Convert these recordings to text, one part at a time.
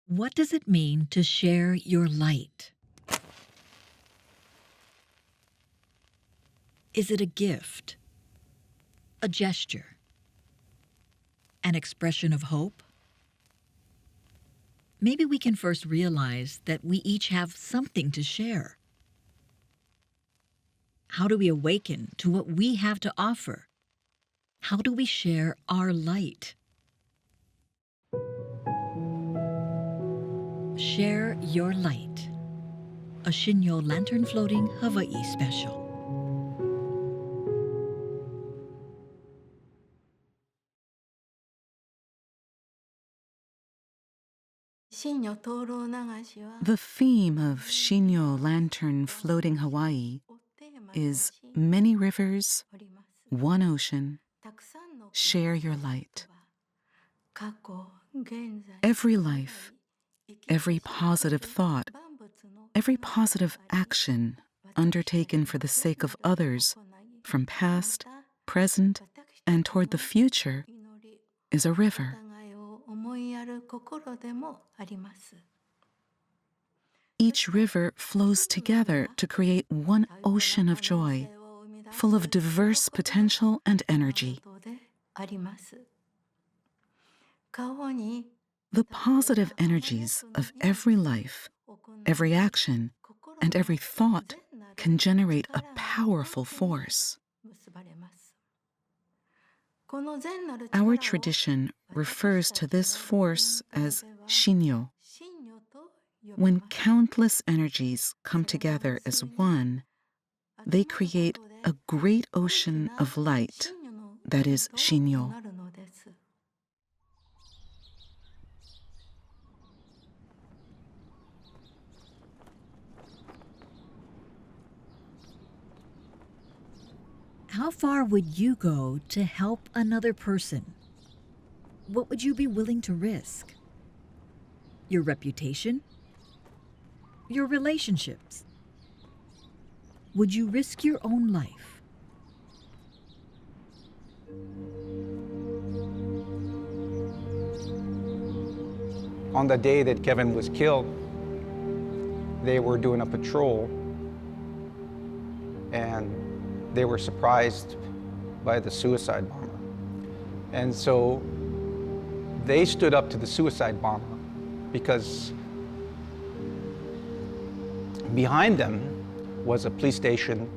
What does it mean to share your light? Is it a gift? A gesture? An expression of hope? Maybe we can first realize that we each have something to share. How do we awaken to what we have to offer? How do we share our light? Share Your Light, a Shinnyo Lantern Floating Hawai special. The theme of Shinnyo Lantern Floating Hawai is many rivers, one ocean, share your light. Every life, every positive thought, every positive action undertaken for the sake of others, from past, present, and toward the future, is a river. Each river flows together to create one ocean of joy, full of diverse potential and energy. The positive energies of every life, every action, and every thought can generate a powerful force. Our tradition refers to this force as Shinnyo. When countless energies come together as one, they create a great ocean of light that is Shinnyo. How far would you go to help another person? What would you be willing to risk? Your reputation? Your relationships? Would you risk your own life? On the day that Kevin was killed, they were doing a patrol and they were surprised by the suicide bomber. And so they stood up to the suicide bomber because behind them was a police station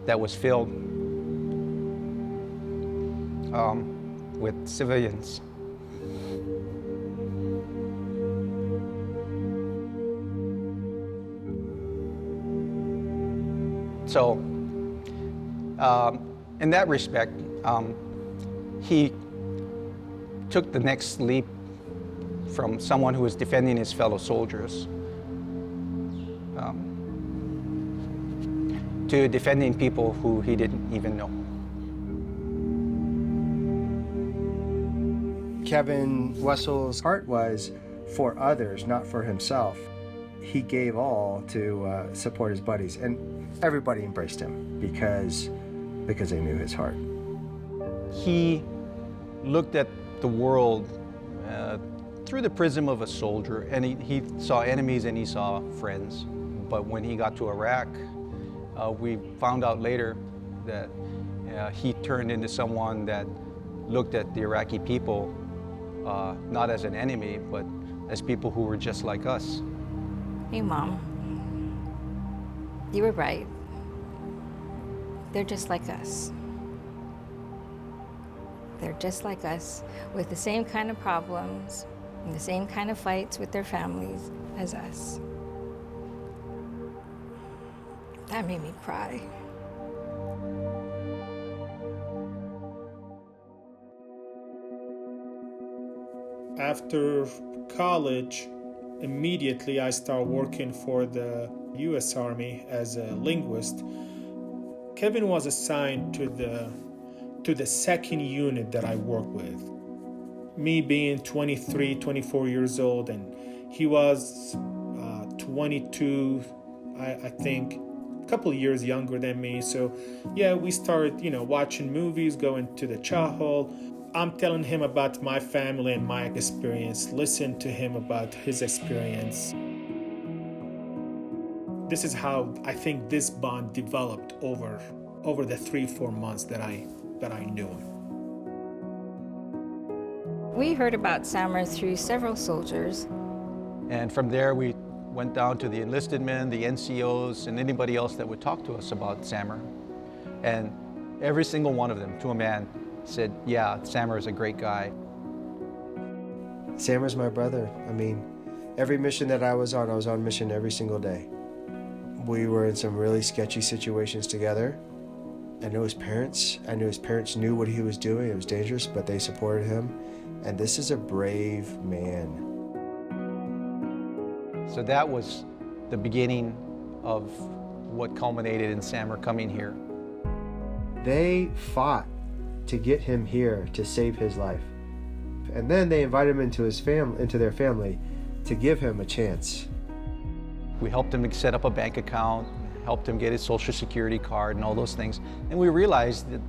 that was filled with civilians. So, in that respect, he took the next leap from someone who was defending his fellow soldiers to defending people who he didn't even know. Kevin Wessel's heart was for others, not for himself. He gave all to support his buddies, and everybody embraced him because they knew his heart. He looked at the world through the prism of a soldier, and he saw enemies and he saw friends. But when he got to Iraq, we found out later that he turned into someone that looked at the Iraqi people not as an enemy, but as people who were just like us. Hey, Mom. You were right. They're just like us. They're just like us, with the same kind of problems and the same kind of fights with their families as us. That made me cry. After college, immediately I started working for the U.S. Army as a linguist. Kevin was assigned to the second unit that I worked with. Me being 23, 24 years old, and he was 22, I think, a couple of years younger than me. So yeah, we started, watching movies, going to the chow hall. I'm telling him about my family and my experience. Listen to him about his experience. This is how I think this bond developed over the 3-4 months that I knew him. We heard about Samer through several soldiers. And from there, we went down to the enlisted men, the NCOs, and anybody else that would talk to us about Samer. And every single one of them, to a man, said, yeah, Samer is a great guy. Samer's my brother. I mean, every mission that I was on mission every single day. We were in some really sketchy situations together. I knew his parents knew what he was doing. It was dangerous, but they supported him. And this is a brave man. So that was the beginning of what culminated in Samer coming here. They fought to get him here to save his life. And then they invited him into their family to give him a chance. We helped him set up a bank account, helped him get his Social Security card and all those things. And we realized that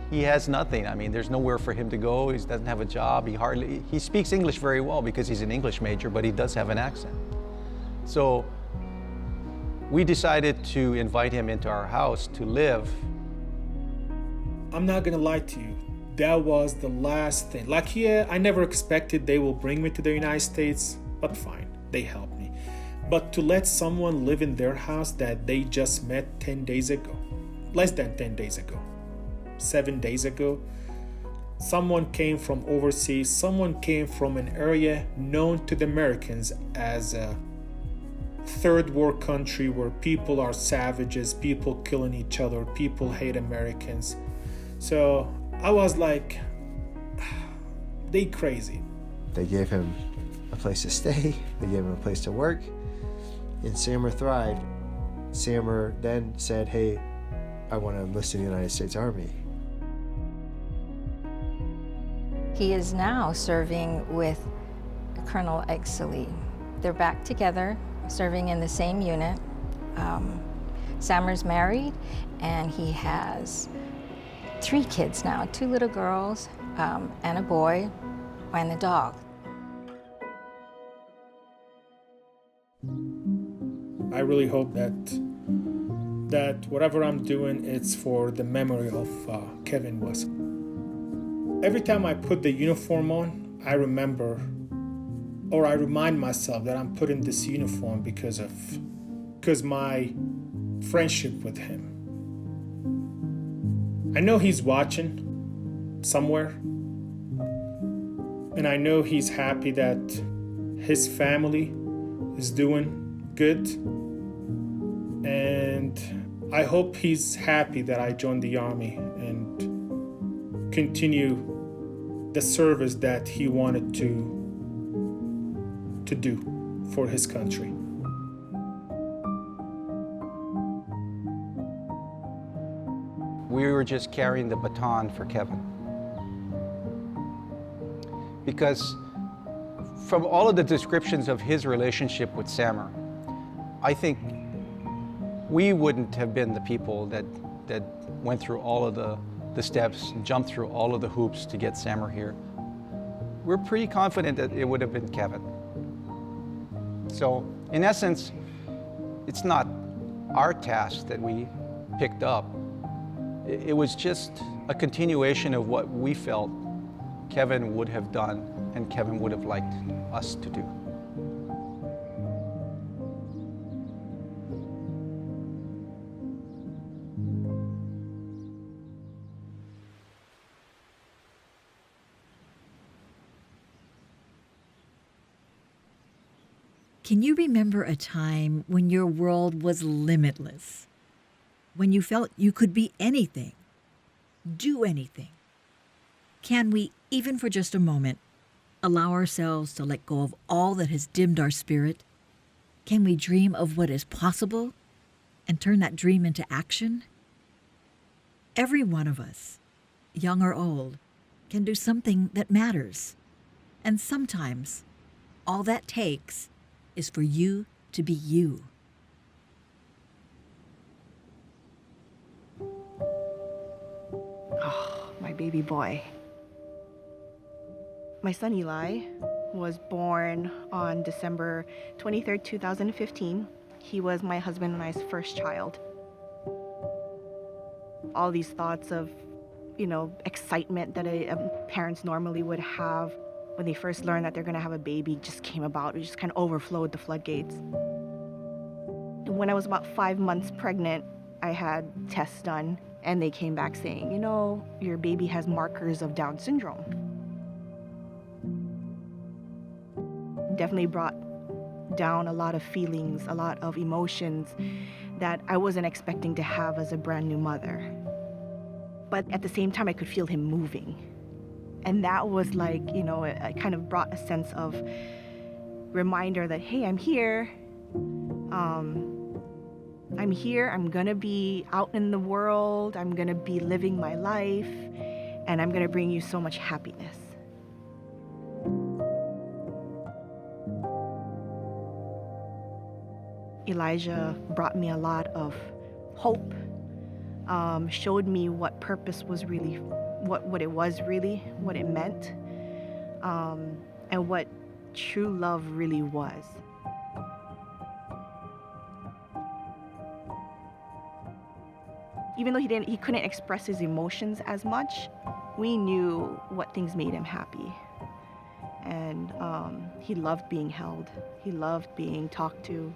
he has nothing. I mean, there's nowhere for him to go. He doesn't have a job. He speaks English very well because he's an English major, but he does have an accent. So we decided to invite him into our house to live. I'm not gonna lie to you. That was the last thing. Like, yeah, I never expected they will bring me to the United States, but fine, they helped me. But to let someone live in their house that they just met 10 days ago, less than 10 days ago, 7 days ago, someone came from overseas, someone came from an area known to the Americans as a third world country where people are savages, people killing each other, people hate Americans. So I was like, they crazy. They gave him a place to stay, they gave him a place to work, and Samer thrived. Samer then said, hey, I want to enlist in the United States Army. He is now serving with Colonel Exley. They're back together, serving in the same unit. Samer's married, and he has 3 kids now, 2 little girls, and a boy, and a dog. I really hope that whatever I'm doing, it's for the memory of Kevin West. Every time I put the uniform on, I remember, or I remind myself that I'm putting this uniform because my friendship with him. I know he's watching somewhere, and I know he's happy that his family is doing good, and I hope he's happy that I joined the Army and continue the service that he wanted to do for his country. We were just carrying the baton for Kevin. Because from all of the descriptions of his relationship with Samer, I think we wouldn't have been the people that went through all of the steps and jumped through all of the hoops to get Samer here. We're pretty confident that it would have been Kevin. So, in essence, it's not our task that we picked up. It was just a continuation of what we felt Kevin would have done and Kevin would have liked us to do. Can you remember a time when your world was limitless? When you felt you could be anything, do anything? Can we, even for just a moment, allow ourselves to let go of all that has dimmed our spirit? Can we dream of what is possible and turn that dream into action? Every one of us, young or old, can do something that matters. And sometimes, all that takes is for you to be you. Oh, my baby boy. My son Eli was born on December 23rd, 2015. He was my husband and I's first child. All these thoughts of, excitement that parents normally would have when they first learn that they're gonna have a baby just came about. It just kind of overflowed the floodgates. When I was about 5 months pregnant, I had tests done and they came back saying, your baby has markers of Down syndrome. Definitely brought down a lot of feelings, a lot of emotions that I wasn't expecting to have as a brand new mother. But at the same time, I could feel him moving. And that was like, it kind of brought a sense of reminder that, hey, I'm here. I'm here, I'm gonna be out in the world, I'm gonna be living my life, and I'm gonna bring you so much happiness. Elijah brought me a lot of hope, showed me what purpose was really, what it was really, what it meant, and what true love really was. Even though he couldn't express his emotions as much, we knew what things made him happy. And he loved being held. He loved being talked to,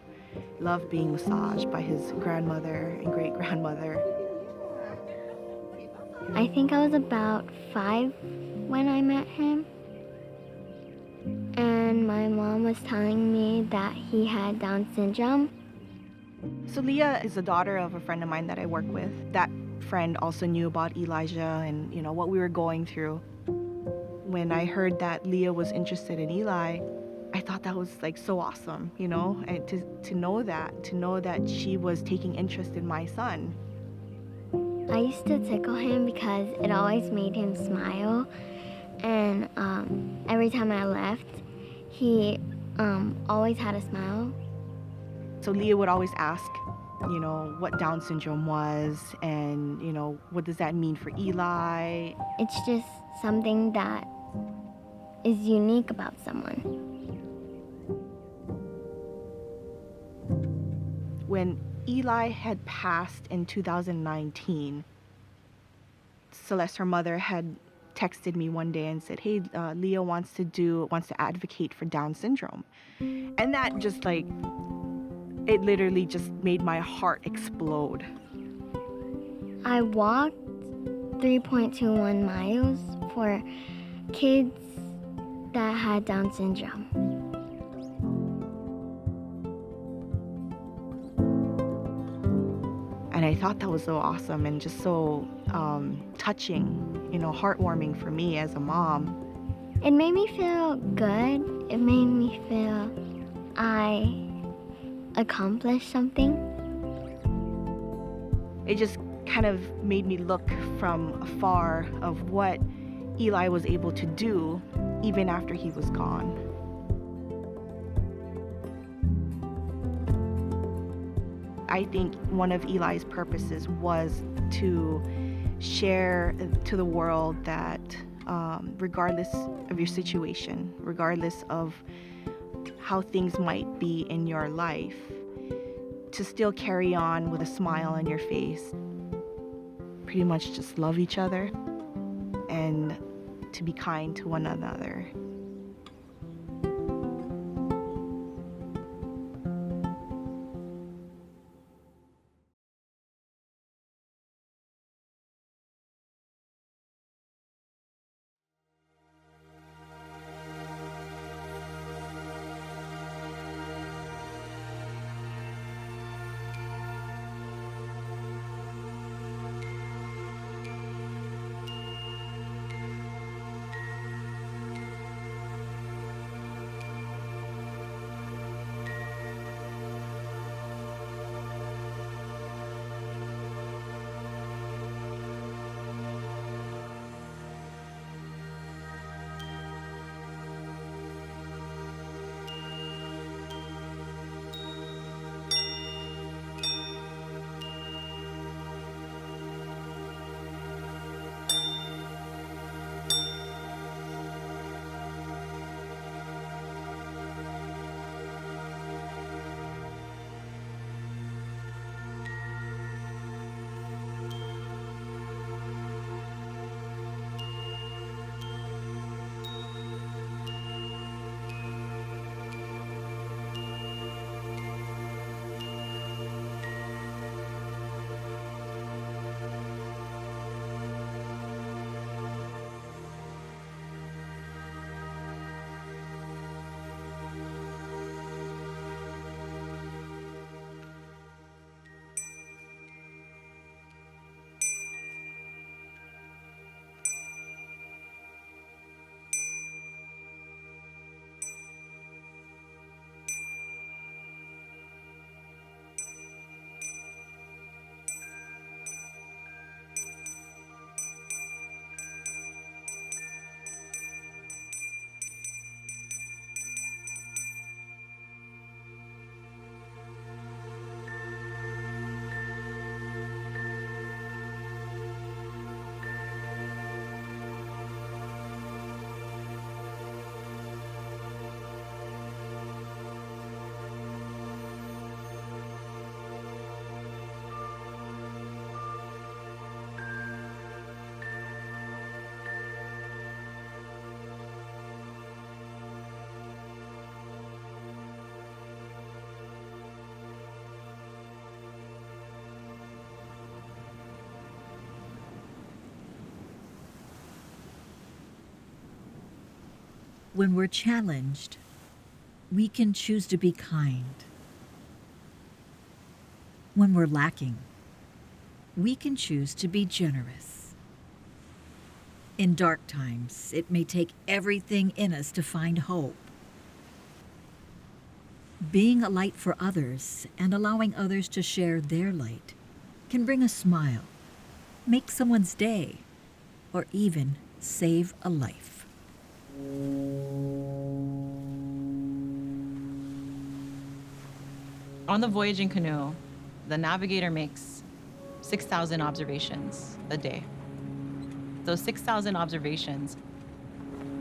loved being massaged by his grandmother and great-grandmother. I think I was about 5 when I met him. And my mom was telling me that he had Down syndrome. So Leah is the daughter of a friend of mine that I work with. That friend also knew about Elijah and what we were going through. When I heard that Leah was interested in Eli, I thought that was like so awesome, and to know that she was taking interest in my son. I used to tickle him because it always made him smile, and every time I left, he always had a smile. So Leah would always ask, what Down syndrome was and, what does that mean for Eli? It's just something that is unique about someone. When Eli had passed in 2019, Celeste, her mother, had texted me one day and said, hey, Leah wants to advocate for Down syndrome. And that just it literally just made my heart explode. I walked 3.21 miles for kids that had Down syndrome. And I thought that was so awesome and just so touching, heartwarming for me as a mom. It made me feel good. It made me feel I accomplished something. It just kind of made me look from afar of what Eli was able to do even after he was gone. I think one of Eli's purposes was to share to the world that regardless of your situation, regardless of how things might be in your life, to still carry on with a smile on your face. Pretty much just love each other and to be kind to one another. When we're challenged, we can choose to be kind. When we're lacking, we can choose to be generous. In dark times, it may take everything in us to find hope. Being a light for others and allowing others to share their light can bring a smile, make someone's day, or even save a life. On the voyaging canoe, the navigator makes 6,000 observations a day. Those 6,000 observations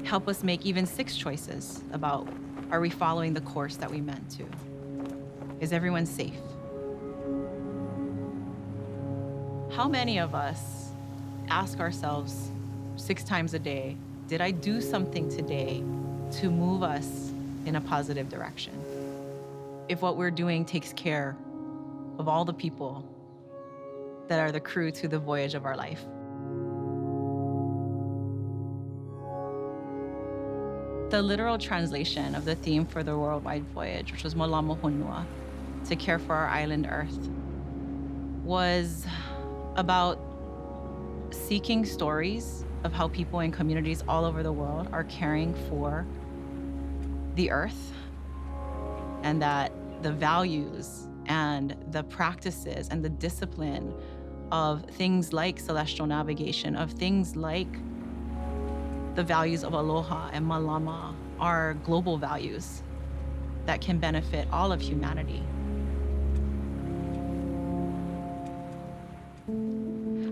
help us make even 6 choices about, are we following the course that we meant to? Is everyone safe? How many of us ask ourselves 6 times a day, did I do something today to move us in a positive direction? If what we're doing takes care of all the people that are the crew to the voyage of our life. The literal translation of the theme for the worldwide voyage, which was Malama Honua, to care for our island Earth, was about seeking stories of how people in communities all over the world are caring for the Earth, and that the values and the practices and the discipline of things like celestial navigation, of things like the values of aloha and malama are global values that can benefit all of humanity.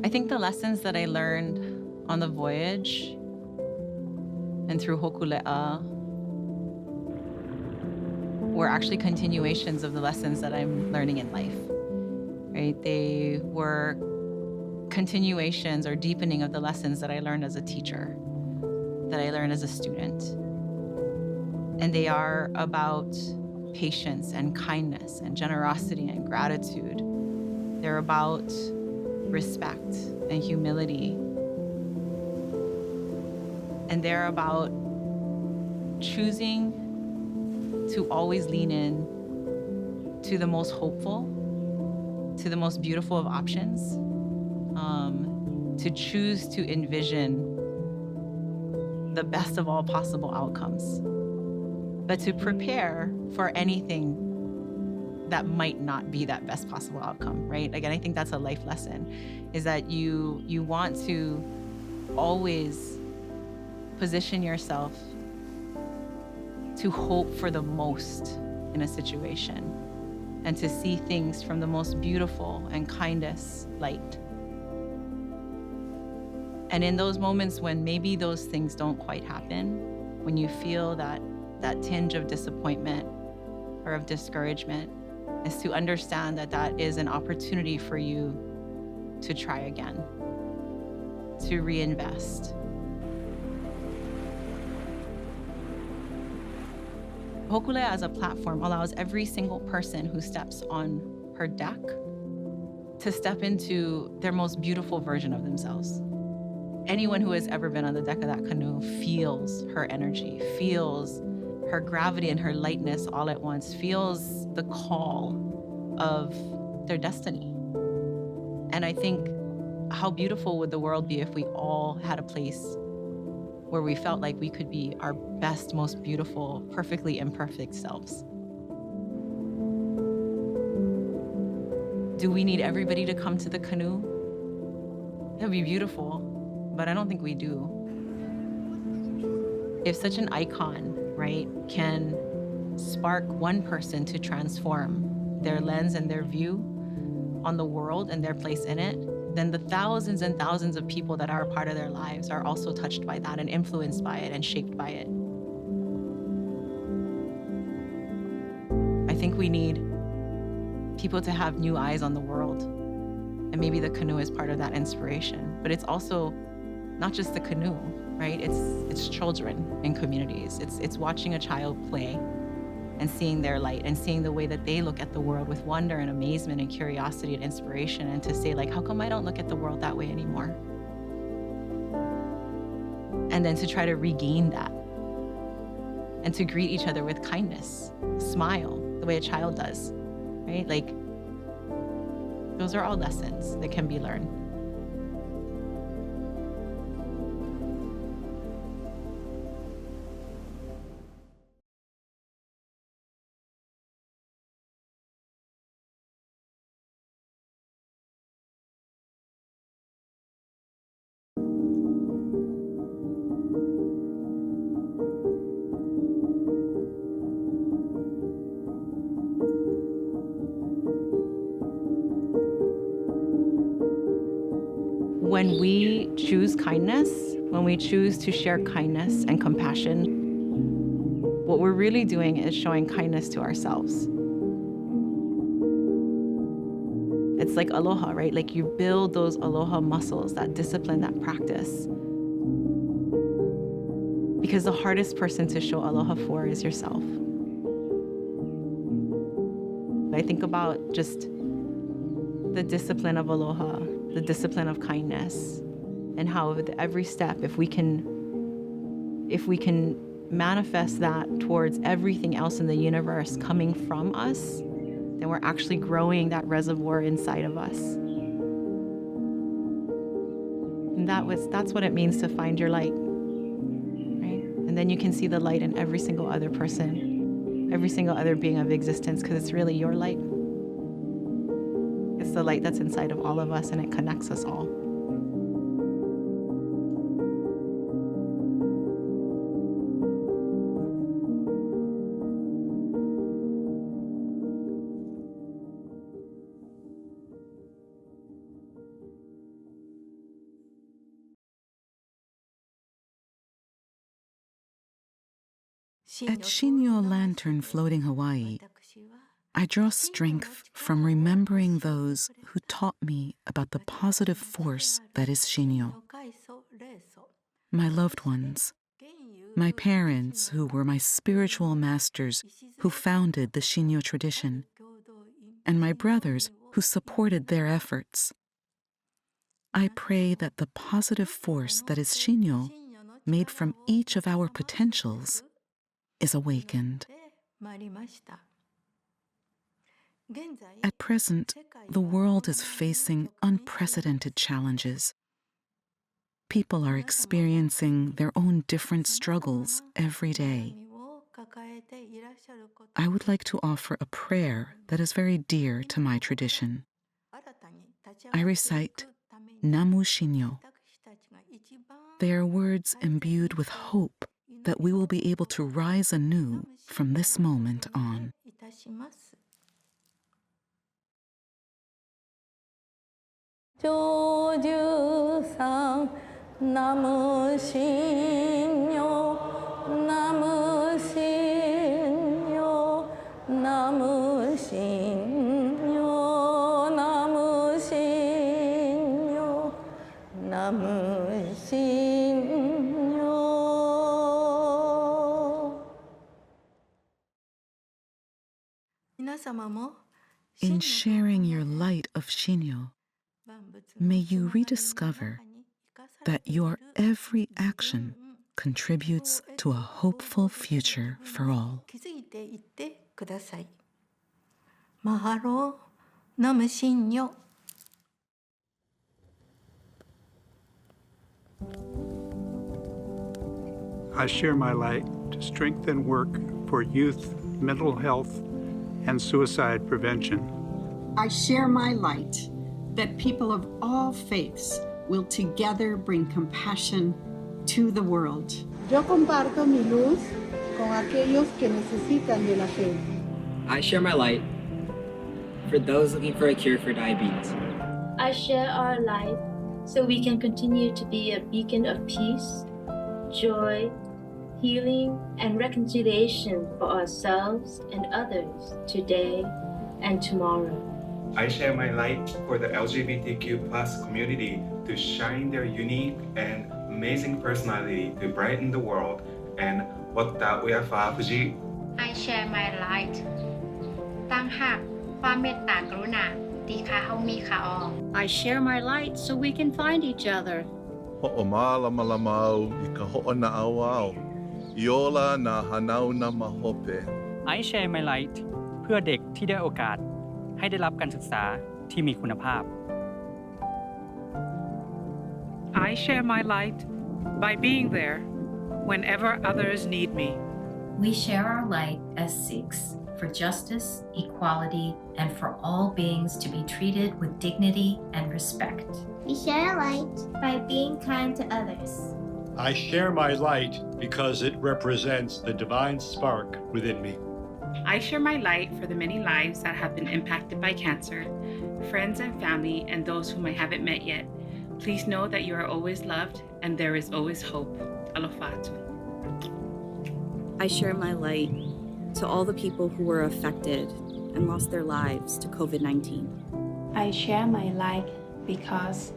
I think the lessons that I learned on the voyage and through Hokule'a were actually continuations of the lessons that I'm learning in life, right? They were continuations or deepening of the lessons that I learned as a teacher, that I learned as a student. And they are about patience and kindness and generosity and gratitude. They're about respect and humility. And they're about choosing to always lean in to the most hopeful, to the most beautiful of options, to choose to envision the best of all possible outcomes, but to prepare for anything that might not be that best possible outcome, right? Again, I think that's a life lesson, is that you want to always position yourself to hope for the most in a situation and to see things from the most beautiful and kindest light. And in those moments when maybe those things don't quite happen, when you feel that tinge of disappointment or of discouragement, is to understand that that is an opportunity for you to try again, to reinvest. Hokulea as a platform allows every single person who steps on her deck to step into their most beautiful version of themselves. Anyone who has ever been on the deck of that canoe feels her energy, feels her gravity and her lightness all at once, feels the call of their destiny. And I think, how beautiful would the world be if we all had a place where we felt like we could be our best, most beautiful, perfectly imperfect selves. Do we need everybody to come to the canoe? It would be beautiful, but I don't think we do. If such an icon, right, can spark one person to transform their lens and their view on the world and their place in it, then the thousands and thousands of people that are a part of their lives are also touched by that and influenced by it and shaped by it. I think we need people to have new eyes on the world. And maybe the canoe is part of that inspiration. But it's also not just the canoe, right? It's children in communities. It's watching a child play and seeing their light and seeing the way that they look at the world with wonder and amazement and curiosity and inspiration, and to say, like, how come I don't look at the world that way anymore? And then to try to regain that and to greet each other with kindness, smile, the way a child does, right? Like, those are all lessons that can be learned. When we choose kindness, when we choose to share kindness and compassion, what we're really doing is showing kindness to ourselves. It's like aloha, right? Like, you build those aloha muscles, that discipline, that practice. Because the hardest person to show aloha for is yourself. I think about just the discipline of aloha, the discipline of kindness, and how with every step, if we can manifest that towards everything else in the universe coming from us, then we're actually growing that reservoir inside of us. And that's what it means to find your light, right? And then you can see the light in every single other person, every single other being of existence, because it's really your light. It's the light that's inside of all of us, and it connects us all. At Shinnyo Lantern Floating Hawai, I draw strength from remembering those who taught me about the positive force that is Shinnyo. My loved ones, my parents who were my spiritual masters who founded the Shinnyo tradition, and my brothers who supported their efforts. I pray that the positive force that is Shinnyo, made from each of our potentials, is awakened. At present, the world is facing unprecedented challenges. People are experiencing their own different struggles every day. I would like to offer a prayer that is very dear to my tradition. I recite Namu Shinnyo. They are words imbued with hope that we will be able to rise anew from this moment on. 조주상 나무 신요 나무 신요 나무 신요 나무 신요 나무 신요. In sharing your light of Shinnyo, may you rediscover that your every action contributes to a hopeful future for all. Mahalo, Namu Shinnyo. I share my light to strengthen work for youth, mental health, and suicide prevention. I share my light that people of all faiths will together bring compassion to the world. Yo comparto mi luz con aquellos que necesitan de la fe. I share my light for those looking for a cure for diabetes. I share our light so we can continue to be a beacon of peace, joy, healing, and reconciliation for ourselves and others today and tomorrow. I share my light for the LGBTQ+ community to shine their unique and amazing personality to brighten the world and Wakta Uyafa Fuji. I share my light ตั้งหักความเมตตากรุณาที่ข้าเฮามีค่ะออ I share my light so we can find each other. Ho'omā lama lama au I ka ho'ona'au au. Iola na hanau na mahope. I share my light เพื่อเด็กที่ได้โอกาสให้ได้รับการศึกษาที่มีคุณภาพ I share my light by being there whenever others need me. We share our light as Sikhs for justice, equality, and for all beings to be treated with dignity and respect. We share our light by being kind to others. I share my light because it represents the divine spark within me. I share my light for the many lives that have been impacted by cancer, friends and family, and those whom I haven't met yet. Please know that you are always loved and there is always hope. Alofatu. I share my light to all the people who were affected and lost their lives to COVID-19. I share my light because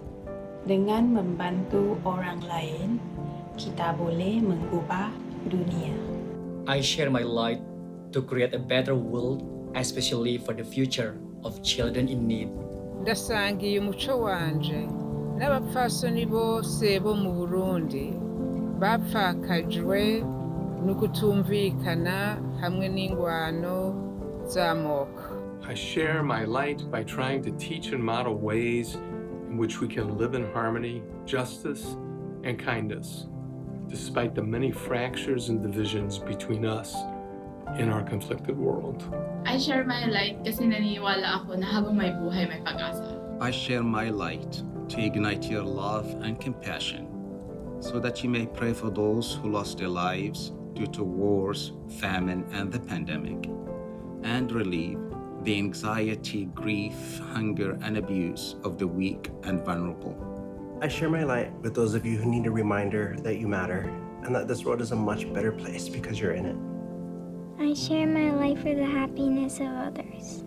dengan membantu orang lain, kita boleh mengubah dunia. I share my light to create a better world, especially for the future of children in need. Ndasangiye umuco wanje n'abapfasoni bose bo mu Burundi bapfakajwe n'ukutumvikana hamwe n'ingwano z'amoko. I share my light by trying to teach and model ways in which we can live in harmony, justice, and kindness, despite the many fractures and divisions between us in our conflicted world. I share my light kasi naniniwala ako na habang may buhay may pag-asa. I share my light to ignite your love and compassion so that you may pray for those who lost their lives due to wars, famine, and the pandemic, and relieve the anxiety, grief, hunger, and abuse of the weak and vulnerable. I share my light with those of you who need a reminder that you matter and that this world is a much better place because you're in it. I share my light for the happiness of others.